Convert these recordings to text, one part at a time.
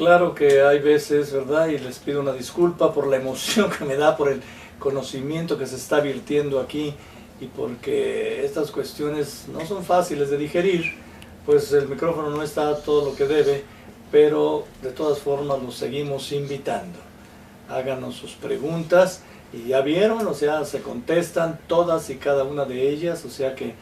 claro que hay veces, ¿verdad? Y les pido una disculpa por la emoción que me da, por el conocimiento que se está virtiendo aquí y porque estas cuestiones no son fáciles de digerir, pues el micrófono no está todo lo que debe, pero de todas formas los seguimos invitando. Háganos sus preguntas y ya vieron, o sea, se contestan todas y cada una de ellas, o sea que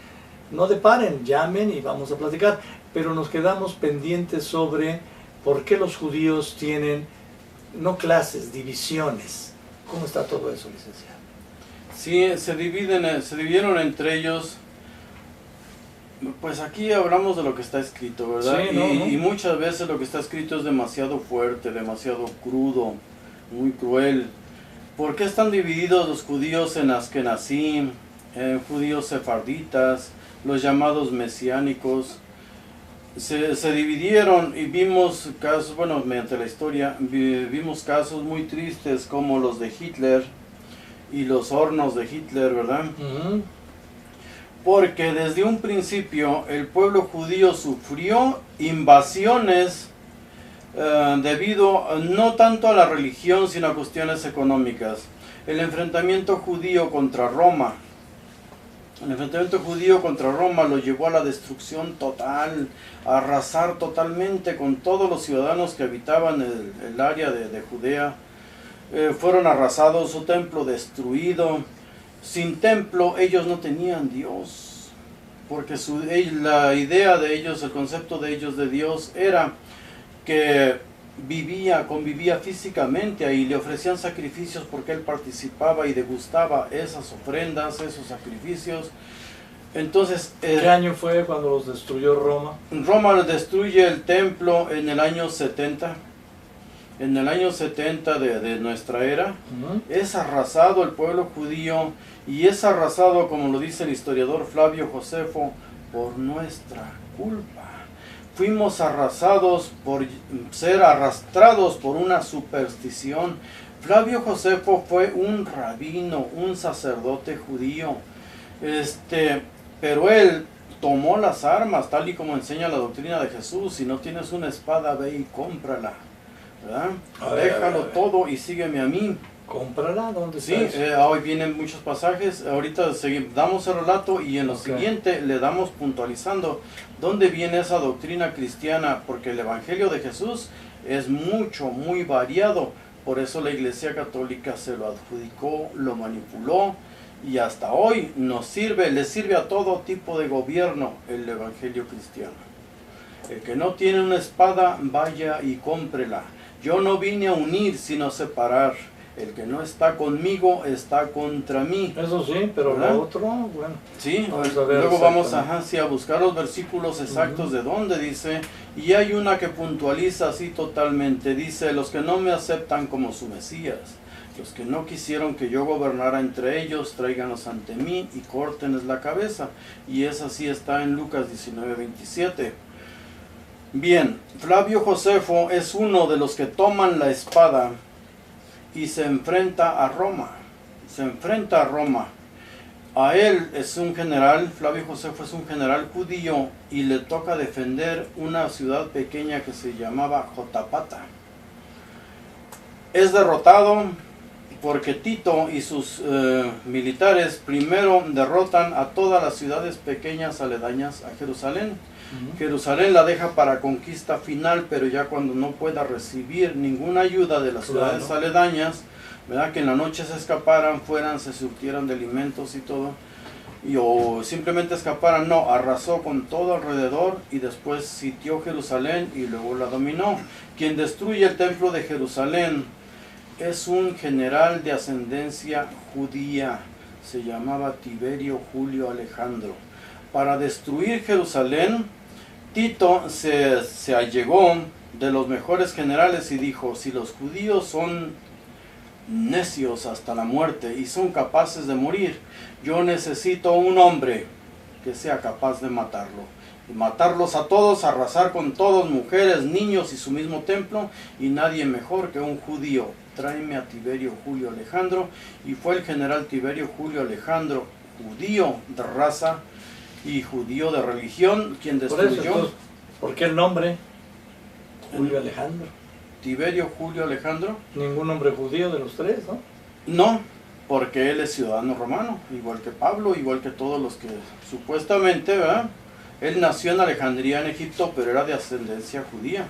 no deparen, llamen y vamos a platicar, pero nos quedamos pendientes sobre por qué los judíos tienen, no clases, divisiones. ¿Cómo está todo eso, licenciado? Sí, se dividieron entre ellos. Pues aquí hablamos de lo que está escrito, ¿verdad? Sí, y muchas veces lo que está escrito es demasiado fuerte, demasiado crudo, muy cruel. ¿Por qué están divididos los judíos en Askenazim, judíos sefarditas, los llamados mesiánicos? Se dividieron y vimos casos, bueno, mediante la historia, vimos casos muy tristes como los de Hitler y los hornos de Hitler, ¿verdad? Porque desde un principio el pueblo judío sufrió invasiones debido no tanto a la religión sino a cuestiones económicas. El enfrentamiento judío contra Roma lo llevó a la destrucción total, a arrasar totalmente con todos los ciudadanos que habitaban el área de Judea. Fueron arrasados, su templo destruido. Sin templo ellos no tenían Dios, porque la idea de ellos, el concepto de ellos de Dios era que convivía físicamente ahí, le ofrecían sacrificios porque él participaba y degustaba esas ofrendas, esos sacrificios. Entonces, ¿qué año fue cuando los destruyó Roma? Roma destruye el templo en el año 70. En el año 70 de nuestra era, es arrasado el pueblo judío y es arrasado, como lo dice el historiador Flavio Josefo, por nuestra culpa. Fuimos arrasados por ser arrastrados por una superstición. Flavio Josefo fue un rabino, un sacerdote judío, pero él tomó las armas, tal y como enseña la doctrina de Jesús. Si no tienes una espada, ve y cómprala, ¿verdad? Déjalo todo y sígueme a mí. ¿Cómprala? ¿Dónde está? Sí, hoy vienen muchos pasajes. Ahorita damos el relato y en lo siguiente le damos puntualizando dónde viene esa doctrina cristiana, porque el Evangelio de Jesús es muy variado. Por eso la Iglesia Católica se lo adjudicó, lo manipuló y hasta hoy le sirve a todo tipo de gobierno el Evangelio cristiano. El que no tiene una espada, vaya y cómprela. Yo no vine a unir, sino a separar. El que no está conmigo, está contra mí. Eso sí, pero ¿verdad? Lo otro, bueno. Sí, luego vamos a buscar los versículos exactos de dónde dice. Y hay una que puntualiza así totalmente. Dice, los que no me aceptan como su Mesías, los que no quisieron que yo gobernara entre ellos, tráiganlos ante mí y córtenles la cabeza. Y esa sí está en Lucas 19:27. Bien, Flavio Josefo es uno de los que toman la espada y se enfrenta a Roma. A él es un general, Flavio Josefo es un general judío y le toca defender una ciudad pequeña que se llamaba Jotapata. Es derrotado porque Tito y sus militares primero derrotan a todas las ciudades pequeñas aledañas a Jerusalén. Jerusalén la deja para conquista final, pero ya cuando no pueda recibir ninguna ayuda de las ciudades aledañas, ¿verdad? Que en la noche se escaparan, se surtieran de alimentos y todo, o simplemente escaparan, no, arrasó con todo alrededor y después sitió Jerusalén y luego la dominó. Quien destruye el templo de Jerusalén es un general de ascendencia judía, se llamaba Tiberio Julio Alejandro. Para destruir Jerusalén, Tito se allegó de los mejores generales y dijo, si los judíos son necios hasta la muerte y son capaces de morir, yo necesito un hombre que sea capaz de matarlos a todos, arrasar con todos, mujeres, niños y su mismo templo, y nadie mejor que un judío. Tráeme a Tiberio Julio Alejandro. Y fue el general Tiberio Julio Alejandro, judío de raza y judío de religión, quien destruyó. ¿Por qué el nombre? Julio Alejandro. Tiberio Julio Alejandro. Ningún hombre judío de los tres, ¿no? No, porque él es ciudadano romano, igual que Pablo, igual que todos los que supuestamente, ¿verdad? Él nació en Alejandría, en Egipto, pero era de ascendencia judía.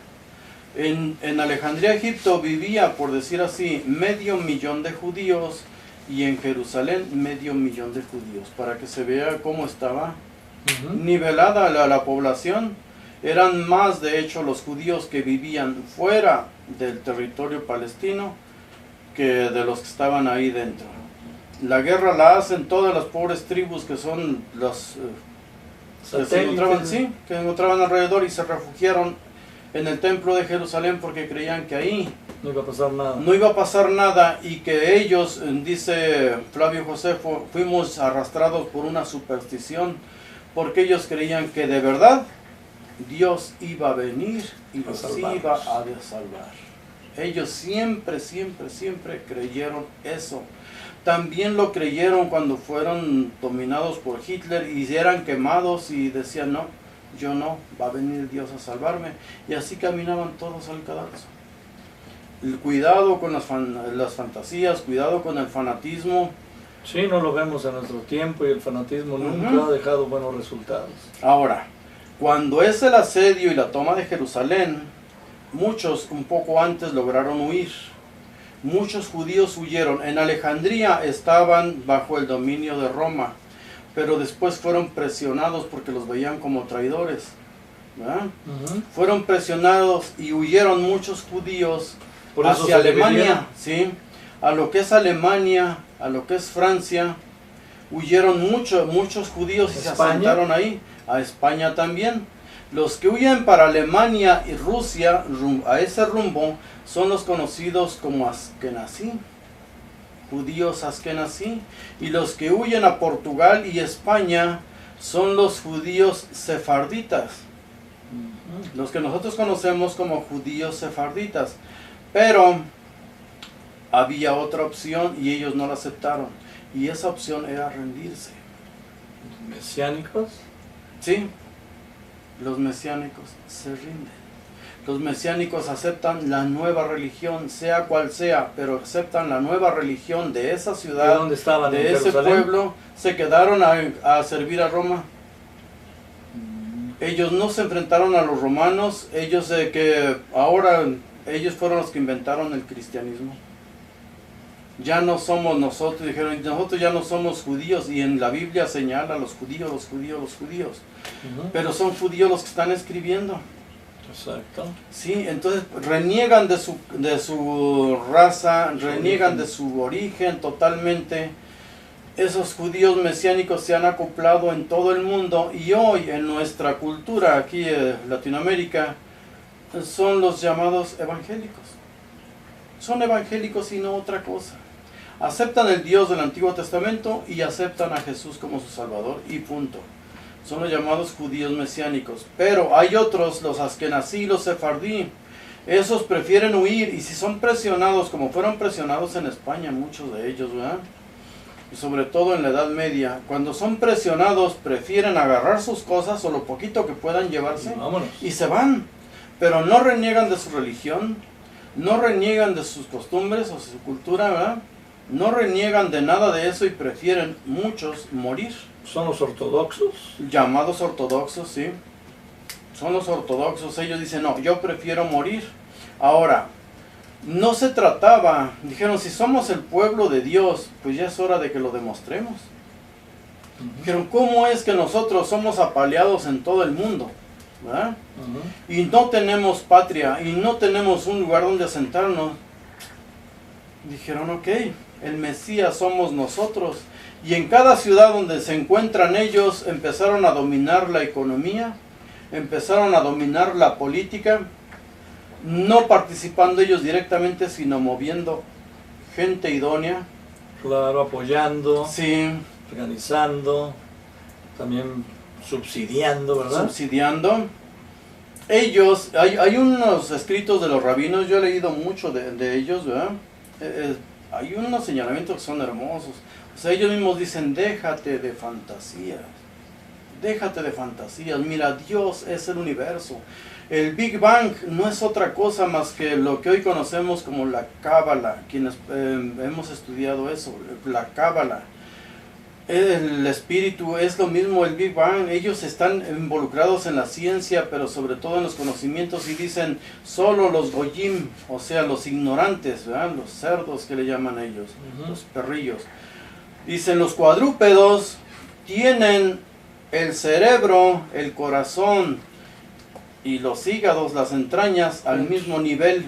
En Alejandría, Egipto, vivía, por decir así, 500,000 de judíos, y en Jerusalén 500,000 de judíos, para que se vea cómo estaba nivelada la población. Eran más, de hecho, los judíos que vivían fuera del territorio palestino que de los que estaban ahí dentro. La guerra la hacen todas las pobres tribus que son los que se encontraban alrededor y se refugiaron en el templo de Jerusalén porque creían que ahí no iba a pasar nada. No iba a pasar nada, y que ellos, dice Flavio Josefo, fuimos arrastrados por una superstición, porque ellos creían que de verdad Dios iba a venir y los iba a salvar. Ellos siempre creyeron eso. También lo creyeron cuando fueron dominados por Hitler y eran quemados y decían, no, yo no, va a venir Dios a salvarme. Y así caminaban todos al cadalso. Cuidado con las fantasías, cuidado con el fanatismo. Sí, no lo vemos en nuestro tiempo, y el fanatismo nunca ha dejado buenos resultados. Ahora, cuando es el asedio y la toma de Jerusalén, muchos un poco antes lograron huir. Muchos judíos huyeron. En Alejandría estaban bajo el dominio de Roma, pero después fueron presionados porque los veían como traidores, ¿verdad? Fueron presionados y huyeron muchos judíos hacia Alemania, ¿sí? A lo que es Alemania, a lo que es Francia. Huyeron muchos judíos y se asentaron ahí. A España también. Los que huyen para Alemania y Rusia, a ese rumbo, son los conocidos como Askenazí, judíos Askenazí. Y los que huyen a Portugal y España son los judíos sefarditas, los que nosotros conocemos como judíos sefarditas. Pero había otra opción y ellos no la aceptaron, y esa opción era rendirse. ¿Mesiánicos? Sí, los mesiánicos se rinden. Los mesiánicos aceptan la nueva religión, sea cual sea, pero aceptan la nueva religión de esa ciudad, ¿dónde estaban? de ese pueblo. Se quedaron a servir a Roma. Ellos no se enfrentaron a los romanos. Ellos fueron los que inventaron el cristianismo. Ya no somos nosotros, dijeron, nosotros ya no somos judíos, y en la Biblia señala a los judíos. Pero son judíos los que están escribiendo. Exacto. Sí, entonces reniegan de su raza, reniegan de su origen totalmente. Esos judíos mesiánicos se han acoplado en todo el mundo, y hoy en nuestra cultura aquí en Latinoamérica son los llamados evangélicos. Son evangélicos y no otra cosa. Aceptan el Dios del Antiguo Testamento y aceptan a Jesús como su Salvador, y punto. Son los llamados judíos mesiánicos. Pero hay otros, los askenazí, los sefardí. Esos prefieren huir, y si son presionados, como fueron presionados en España, muchos de ellos, ¿verdad? Y sobre todo en la Edad Media, cuando son presionados, prefieren agarrar sus cosas o lo poquito que puedan llevarse y se van. Pero no reniegan de su religión, no reniegan de sus costumbres o su cultura, ¿verdad? No reniegan de nada de eso, y prefieren muchos morir. ¿Son los ortodoxos? Llamados ortodoxos, sí. Son los ortodoxos. Ellos dicen, no, yo prefiero morir. Ahora, no se trataba, dijeron, si somos el pueblo de Dios, pues ya es hora de que lo demostremos. Dijeron, ¿cómo es que nosotros somos apaleados en todo el mundo? ¿Verdad? Y no tenemos patria, y no tenemos un lugar donde asentarnos. Dijeron, ok, el Mesías somos nosotros. Y en cada ciudad donde se encuentran ellos, empezaron a dominar la economía, empezaron a dominar la política, no participando ellos directamente, sino moviendo gente idónea. Claro, apoyando, sí, organizando, también subsidiando, ¿verdad? Subsidiando. Ellos, hay unos escritos de los rabinos, yo he leído mucho de ellos, ¿verdad? Hay unos señalamientos que son hermosos. O sea, ellos mismos dicen, déjate de fantasías. Déjate de fantasías. Mira, Dios es el universo. El Big Bang no es otra cosa más que lo que hoy conocemos como la Cábala, quienes hemos estudiado eso, la Cábala. El espíritu es lo mismo, el Big Bang. Ellos están involucrados en la ciencia, pero sobre todo en los conocimientos, y dicen solo los goyim, o sea, los ignorantes, ¿verdad? Los cerdos que le llaman ellos, los perrillos. Dicen los cuadrúpedos tienen el cerebro, el corazón y los hígados, las entrañas al mismo nivel,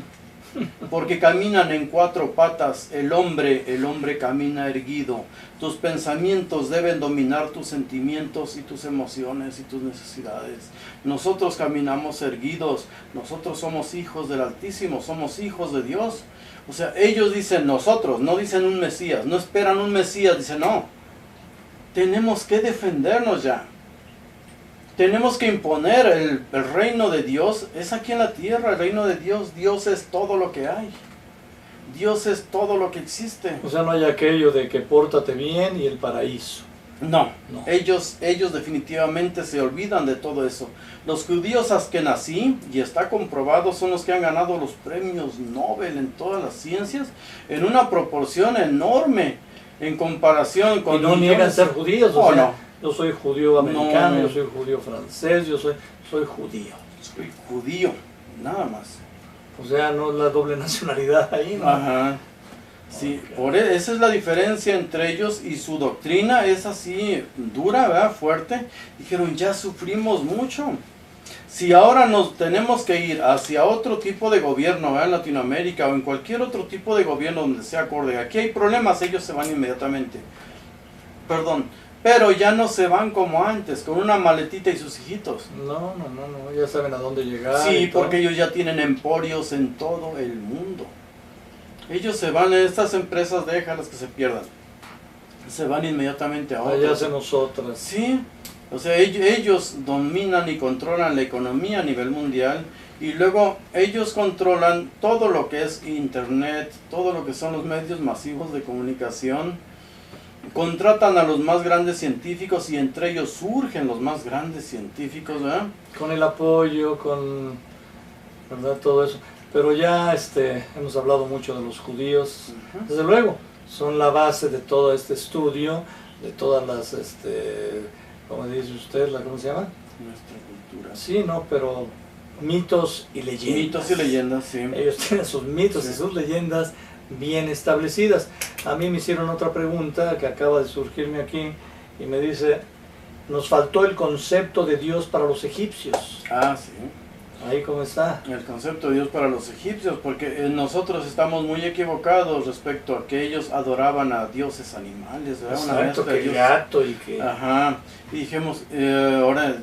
porque caminan en 4 patas. El hombre camina erguido. Tus pensamientos deben dominar tus sentimientos y tus emociones y tus necesidades. Nosotros caminamos erguidos. Nosotros somos hijos del Altísimo, somos hijos de Dios. O sea, ellos dicen nosotros, no dicen un Mesías, no esperan un Mesías, dicen no. Tenemos que defendernos ya. Tenemos que imponer el reino de Dios. Es aquí en la tierra, el reino de Dios. Dios es todo lo que hay. Dios es todo lo que existe. O sea, no hay aquello de que pórtate bien y el paraíso. No, No. ellos definitivamente se olvidan de todo eso. Los judíos askenazí, y está comprobado, son los que han ganado los premios Nobel en todas las ciencias, en una proporción enorme en comparación con... Y no niegan ser judíos, o sea, no. Yo soy judío americano, No. yo soy judío francés, yo soy judío. Soy judío, nada más. O sea, no la doble nacionalidad ahí, ¿no? Ajá. Sí, esa es la diferencia entre ellos, y su doctrina es así dura, ¿verdad? Fuerte. Dijeron, ya sufrimos mucho. Si ahora nos tenemos que ir hacia otro tipo de gobierno, ¿verdad? En Latinoamérica o en cualquier otro tipo de gobierno donde sea acorde, aquí hay problemas, ellos se van inmediatamente. Perdón, pero ya no se van como antes, con una maletita y sus hijitos. No, ya saben a dónde llegar. Sí, porque ellos ya tienen emporios en todo el mundo. Ellos se van, estas empresas, déjalas que se pierdan. Se van inmediatamente a otras. Allá hacemos otras. Sí, o sea, ellos dominan y controlan la economía a nivel mundial, y luego ellos controlan todo lo que es internet, todo lo que son los medios masivos de comunicación. Contratan a los más grandes científicos, y entre ellos surgen los más grandes científicos, ¿verdad? Con el apoyo, con, ¿verdad? Todo eso. Pero ya hemos hablado mucho de los judíos. Desde luego, son la base de todo este estudio, de todas las, ¿cómo dice usted? ¿Cómo se llama? Nuestra cultura. Sí, no, pero mitos y leyendas. Mitos y leyendas, sí. Ellos tienen sus mitos y sus leyendas bien establecidas. A mí me hicieron otra pregunta que acaba de surgirme aquí, y me dice, nos faltó el concepto de Dios para los egipcios. Ah, sí. Ahí cómo está. El concepto de Dios para los egipcios, porque nosotros estamos muy equivocados respecto a que ellos adoraban a dioses animales, ¿verdad? Exacto, que gato y que... Ajá, y dijimos, ahora,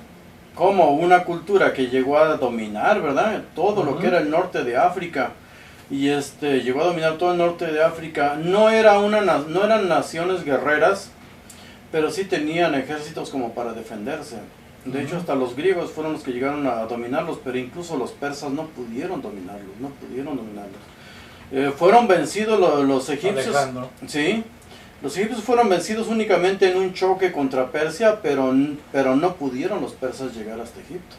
como una cultura que llegó a dominar, ¿verdad? Todo lo que era el norte de África, y llegó a dominar todo el norte de África. No eran naciones guerreras, pero sí tenían ejércitos como para defenderse. De hecho, hasta los griegos fueron los que llegaron a dominarlos, pero incluso los persas no pudieron dominarlos, fueron vencidos los egipcios. Alejandro. Sí, los egipcios fueron vencidos únicamente en un choque contra Persia, pero no pudieron los persas llegar hasta Egipto.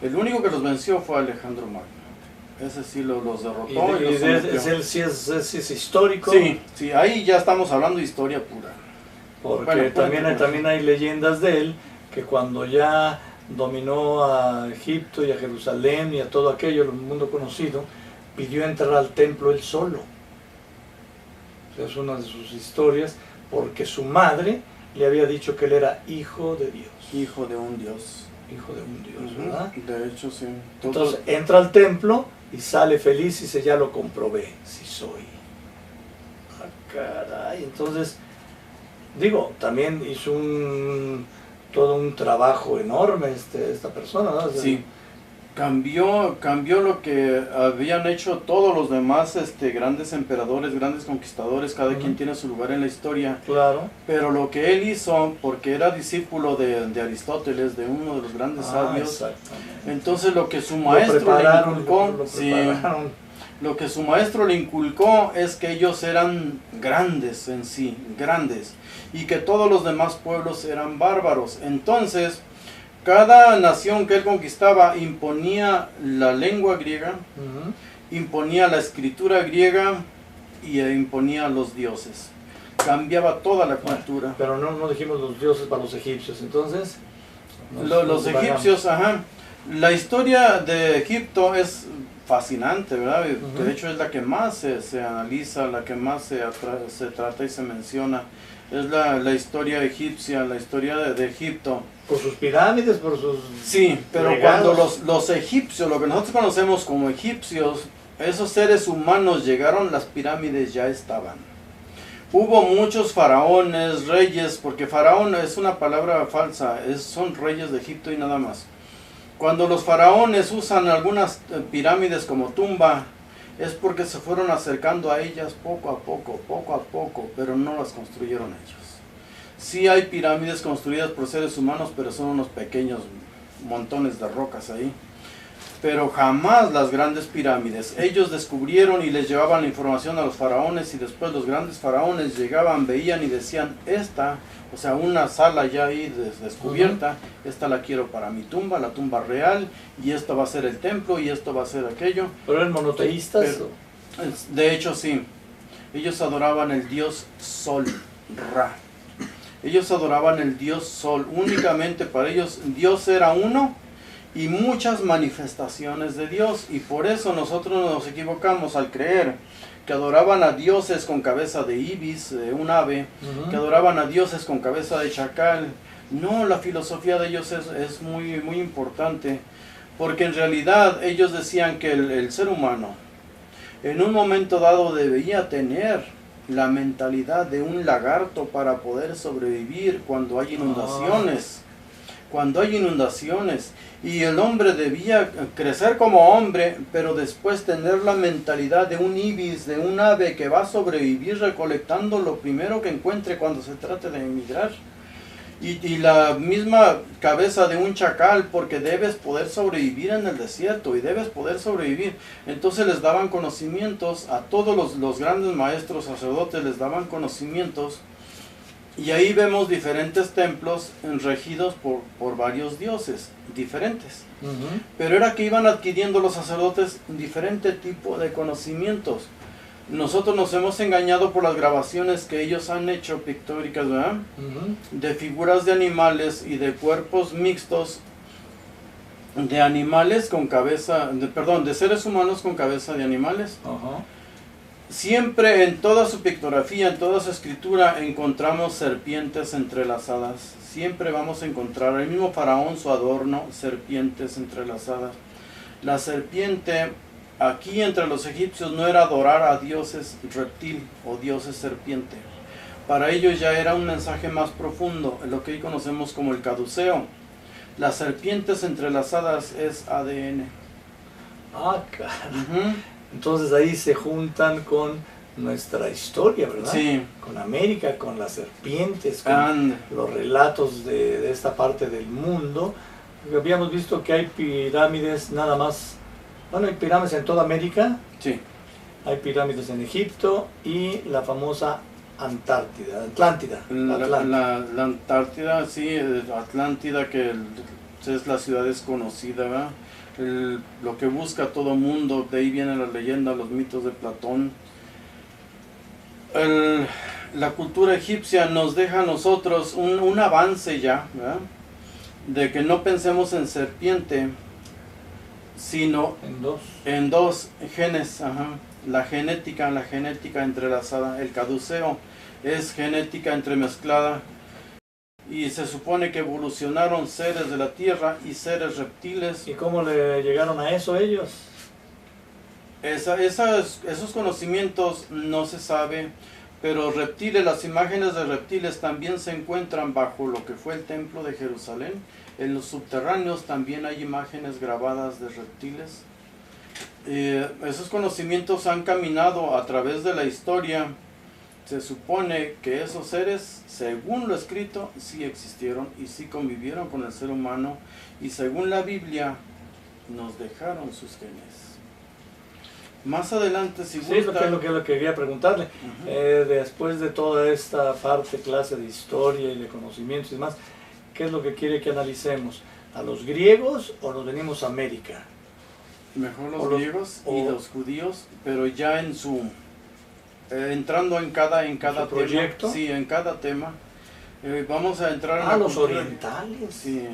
El único que los venció fue Alejandro Magno. Ese sí los derrotó. Sí es histórico. Sí, ahí ya estamos hablando de historia pura. Porque también hay leyendas de él, que cuando ya dominó a Egipto y a Jerusalén y a todo aquello, el mundo conocido, pidió entrar al templo él solo. O sea, es una de sus historias, porque su madre le había dicho que él era hijo de Dios. Hijo de un Dios. Hijo de un Dios, ¿verdad? De hecho, sí. Entonces entra al templo y sale feliz y dice, ya lo comprobé, sí soy. Ah, caray, entonces, digo, también hizo todo un trabajo enorme esta persona, ¿no? O sea, sí, cambió lo que habían hecho todos los demás grandes emperadores, grandes conquistadores, cada quien tiene su lugar en la historia. Claro. Pero lo que él hizo, porque era discípulo de Aristóteles, de uno de los grandes sabios, entonces lo que su maestro le inculcó, lo que su maestro le inculcó es que ellos eran grandes en sí, grandes, y que todos los demás pueblos eran bárbaros. Entonces, Cada nación que él conquistaba imponía la lengua griega, imponía la escritura griega y imponía los dioses. Cambiaba toda la cultura. Pero no dijimos los dioses para los egipcios, entonces... Los egipcios, ajá. La historia de Egipto es fascinante, ¿verdad? De hecho es la que más se analiza, la que más se trata y se menciona. Es la historia egipcia, la historia de Egipto. Por sus pirámides, por sus... Sí, pero regalos. cuando los egipcios, lo que nosotros conocemos como egipcios, esos seres humanos llegaron, las pirámides ya estaban. Hubo muchos faraones, reyes, porque faraón es una palabra falsa, son reyes de Egipto y nada más. Cuando los faraones usan algunas pirámides como tumba, es porque se fueron acercando a ellas poco a poco, pero no las construyeron ellos. Sí hay pirámides construidas por seres humanos, pero son unos pequeños montones de rocas ahí. Pero jamás las grandes pirámides. Ellos descubrieron y les llevaban la información a los faraones y después los grandes faraones llegaban, veían y decían, esta, o sea, una sala ya ahí descubierta, esta la quiero para mi tumba, la tumba real, y esto va a ser el templo y esto va a ser aquello. ¿Pero eran monoteístas? De hecho sí, ellos adoraban el dios Sol, Ra. Ellos adoraban el dios Sol, únicamente para ellos Dios era uno, y muchas manifestaciones de Dios, y por eso nosotros nos equivocamos al creer que adoraban a dioses con cabeza de ibis, de un ave, que adoraban a dioses con cabeza de chacal. No, la filosofía de ellos es muy importante, porque en realidad ellos decían que el ser humano en un momento dado debía tener la mentalidad de un lagarto para poder sobrevivir cuando hay inundaciones. Cuando hay inundaciones, y el hombre debía crecer como hombre, pero después tener la mentalidad de un ibis, de un ave que va a sobrevivir recolectando lo primero que encuentre cuando se trate de emigrar. Y la misma cabeza de un chacal, porque debes poder sobrevivir en el desierto y debes poder sobrevivir. Entonces les daban conocimientos, a todos los grandes maestros sacerdotes les daban conocimientos. Y ahí vemos diferentes templos regidos por varios dioses diferentes. Pero era que iban adquiriendo los sacerdotes diferente tipo de conocimientos. Nosotros nos hemos engañado por las grabaciones que ellos han hecho pictóricas, ¿verdad? De figuras de animales y de cuerpos mixtos, de animales con cabeza, de seres humanos con cabeza de animales. Siempre en toda su pictografía, en toda su escritura, encontramos serpientes entrelazadas. Siempre vamos a encontrar, el mismo faraón, su adorno, serpientes entrelazadas. La serpiente, aquí entre los egipcios, no era adorar a dioses reptil o dioses serpiente. Para ellos ya era un mensaje más profundo, lo que hoy conocemos como el caduceo. Las serpientes entrelazadas es ADN. Ah, claro. Entonces ahí se juntan con nuestra historia, ¿verdad? Sí. Con América, con las serpientes, con los relatos de esta parte del mundo. Habíamos visto que hay pirámides nada más, bueno, hay pirámides en toda América. Sí. Hay pirámides en Egipto y la famosa Atlántida. La Antártida, sí, Atlántida, que es la ciudad desconocida, ¿verdad? Lo que busca todo mundo, de ahí viene la leyenda, los mitos de Platón. La cultura egipcia nos deja a nosotros un avance ya, ¿verdad? De que no pensemos en serpiente, sino en dos genes, la genética entrelazada. El caduceo es genética entremezclada. Y se supone que evolucionaron seres de la tierra y seres reptiles. ¿Y cómo le llegaron a eso ellos? Esos conocimientos no se sabe, pero reptiles, las imágenes de reptiles también se encuentran bajo lo que fue el templo de Jerusalén. En los subterráneos también hay imágenes grabadas de reptiles. Esos conocimientos han caminado a través de la historia. Se supone que esos seres, según lo escrito, sí existieron y sí convivieron con el ser humano, y según la Biblia, nos dejaron sus genes. Más adelante, si gusta... Sí, es lo que quería preguntarle. Después de toda esta clase de historia y de conocimientos y demás, ¿qué es lo que quiere que analicemos? ¿A los griegos o nos venimos a América? Mejor los griegos y los judíos, pero ya en su entrando en cada tema, proyecto. Sí, en cada tema. Vamos a entrar en la los cultura, orientales. Sí,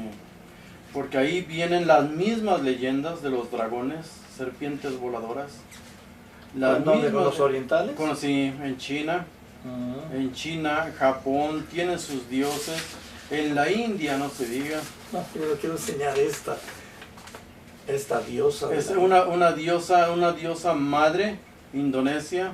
porque ahí vienen las mismas leyendas de los dragones, serpientes voladoras. ¿Dónde? ¿Con los orientales? Sí, en China. En China, Japón, tienen sus dioses. En la India, no se diga. No, yo quiero enseñar esta diosa. Es una diosa madre, Indonesia.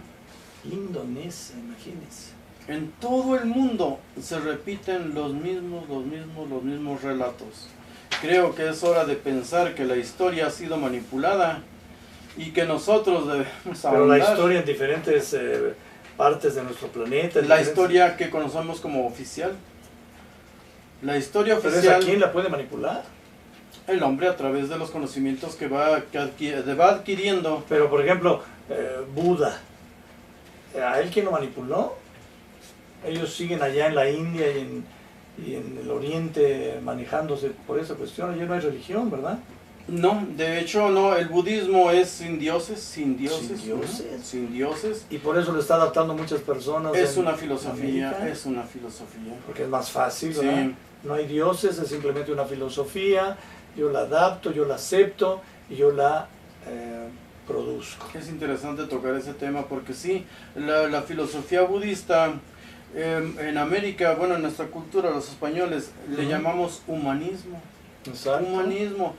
Indonesia, imagínense. En todo el mundo se repiten los mismos relatos. Creo que es hora de pensar que la historia ha sido manipulada y que nosotros debemos Pero la historia en diferentes partes de nuestro planeta. La historia que conocemos como oficial. La historia oficial. ¿Pero esa quién la puede manipular? El hombre a través de los conocimientos que va adquiriendo. Pero por ejemplo, Buda, ¿a él quién lo manipuló? Ellos siguen allá en la India y en el Oriente manejándose por esa cuestión. Allí no hay religión, ¿verdad? No, de hecho no, el budismo es sin dioses. ¿Sin dioses? ¿No? Sin dioses. Y por eso lo está adaptando muchas personas. Es una filosofía, Porque es más fácil, ¿verdad? Sí. No hay dioses, es simplemente una filosofía. Yo la adapto, yo la acepto y yo la produzco. Es interesante tocar ese tema porque sí, la filosofía budista en América, bueno, en nuestra cultura, los españoles, le llamamos humanismo. Exacto. Humanismo.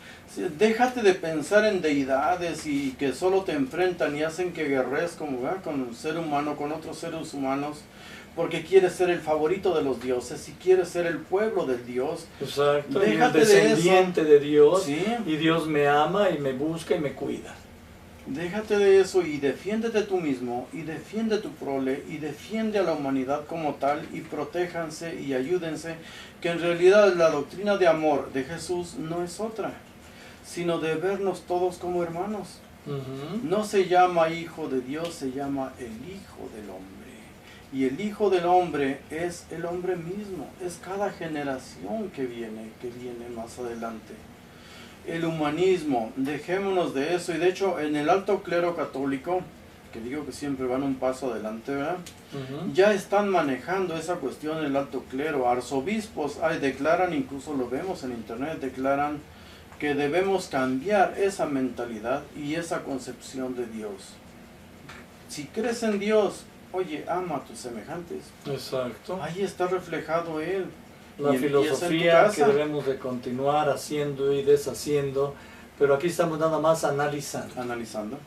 Déjate de pensar en deidades y que solo te enfrentan y hacen que guerres con un ser humano, con otros seres humanos, porque quieres ser el favorito de los dioses y quieres ser el pueblo del Dios. Exacto. Déjate y el descendiente de Dios. ¿Sí? Y Dios me ama y me busca y me cuida. Déjate de eso y defiéndete tú mismo y defiende tu prole y defiende a la humanidad como tal y protéjanse y ayúdense, que en realidad la doctrina de amor de Jesús no es otra, sino de vernos todos como hermanos. No se llama hijo de Dios, se llama el Hijo del Hombre. Y el Hijo del Hombre es el hombre mismo, es cada generación que viene más adelante. El humanismo, dejémonos de eso, y de hecho en el alto clero católico, que digo que siempre van un paso adelante, ¿verdad? Ya están manejando esa cuestión en el alto clero. Arzobispos declaran, incluso lo vemos en internet, declaran que debemos cambiar esa mentalidad y esa concepción de Dios. Si crees en Dios, oye, ama a tus semejantes. Exacto. Ahí está reflejado Él. La filosofía que debemos de continuar haciendo y deshaciendo, pero aquí estamos nada más analizando.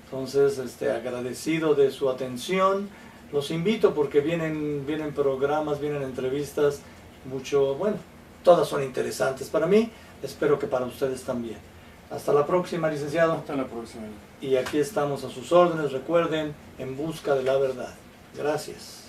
Entonces, agradecido de su atención, los invito porque vienen programas, vienen entrevistas, todas son interesantes para mí, espero que para ustedes también. Hasta la próxima, licenciado. Hasta la próxima. Y aquí estamos a sus órdenes, recuerden, en busca de la verdad. Gracias.